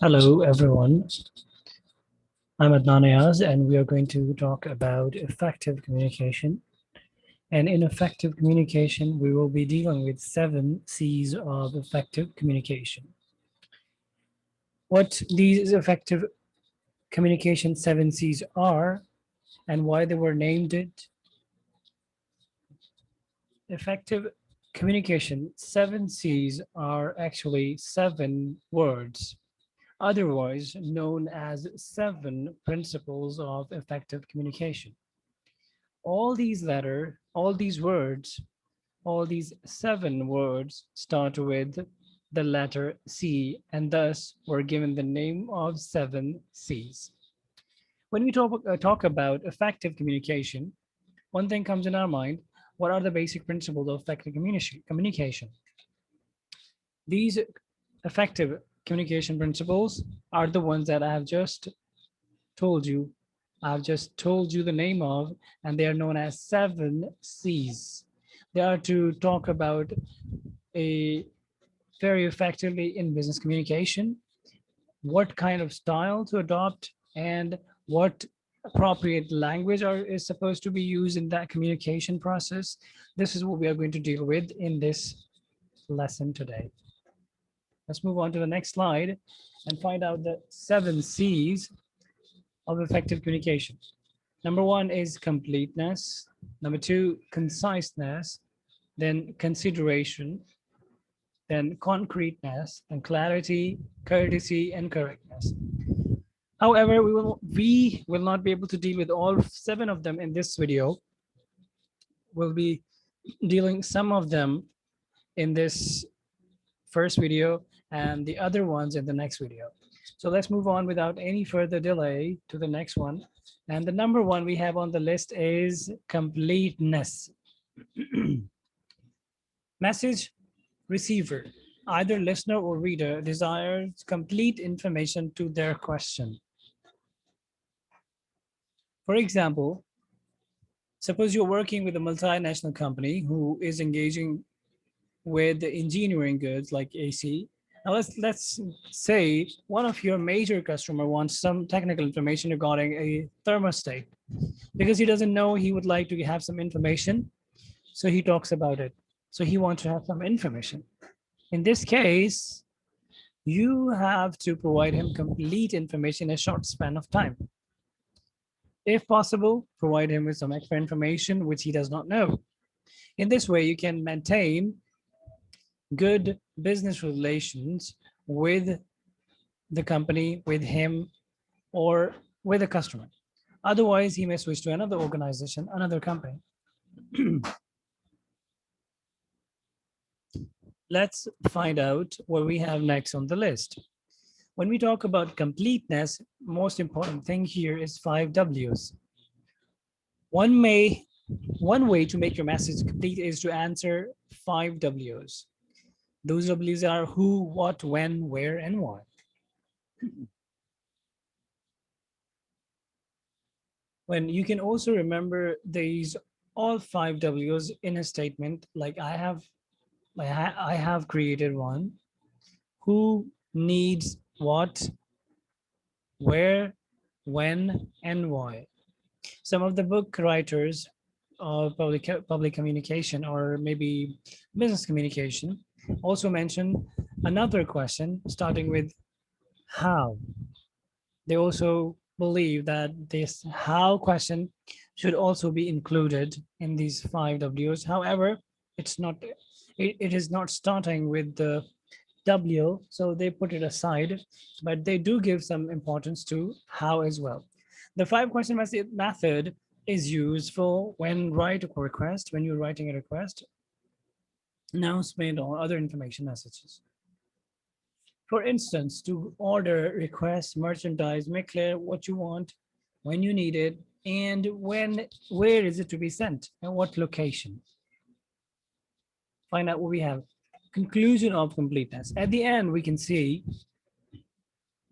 Hello, everyone. I'm Adnan Ayaz, and we are going to talk about effective communication. And in effective communication, we will be dealing with 7 C's of effective communication. What these effective communication 7 C's are and why they were named it. Effective communication 7 C's are actually 7 words, otherwise known as 7 principles of effective communication. All these words, all these 7 words start with the letter C and thus were given the name of 7 C's. When we talk about effective communication, one thing comes in our mind. What are the basic principles of effective communication? These effective communication principles are the ones that I have just told you. I've just told you the name of, and they are known as 7 C's. They are to talk about a very effectively in business communication, what kind of style to adopt, and what appropriate language is supposed to be used in that communication process. This is what we are going to deal with in this lesson today. Let's move on to the next slide and find out the 7 C's of effective communication. Number one is completeness. Number two, conciseness. Then consideration. Then concreteness and clarity, courtesy, and correctness. However, we will not be able to deal with all 7 of them in this video. We'll be dealing some of them in this first video and the other ones in the next video. So let's move on without any further delay to the next one. And the number one we have on the list is completeness. Message receiver, either listener or reader, desires complete information to their question. For example, suppose you're working with a multinational company who is engaging with engineering goods like AC. Now let's say one of your major customer wants some technical information regarding a thermostat because he doesn't know, he would like to have some information, so he talks about it. So he wants to have some information. In this case, you have to provide him complete information in a short span of time. If possible, provide him with some extra information which he does not know. In this way, you can maintain good business relations with the company, with him, or with a customer. Otherwise, he may switch to another organization, another company. Let's find out what we have next on the list. When we talk about completeness, most important thing here is 5 W's. One way to make your message complete is to answer 5 W's. Those W's are who, what, when, where, and why. When you can also remember these all 5 W's in a statement, like I have created one. Who needs what, where, when, and why. Some of the book writers of public communication or maybe business communication also mention another question starting with how. They also believe that this how question should also be included in these 5 W's. However, it is not starting with the W, so they put it aside, but they do give some importance to how as well. The 5 question method is useful when when you're writing a request, announcement, or other information messages. For instance, to order, request, merchandise, make clear what you want, when you need it, and where is it to be sent, and what location. Find out what we have. Conclusion of completeness. At the end, we can see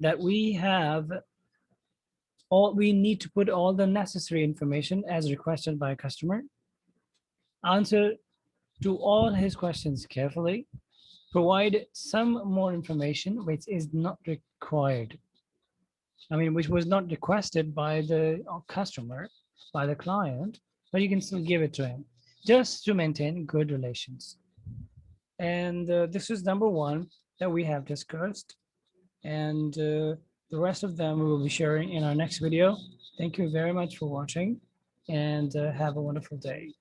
that we need to put all the necessary information as requested by a customer, answer to all his questions carefully, Provide some more information which is not required. I mean, which was not requested by the customer, by the client, but you can still give it to him just to maintain good relations. And this is number one that we have discussed. And the rest of them we will be sharing in our next video. Thank you very much for watching and have a wonderful day.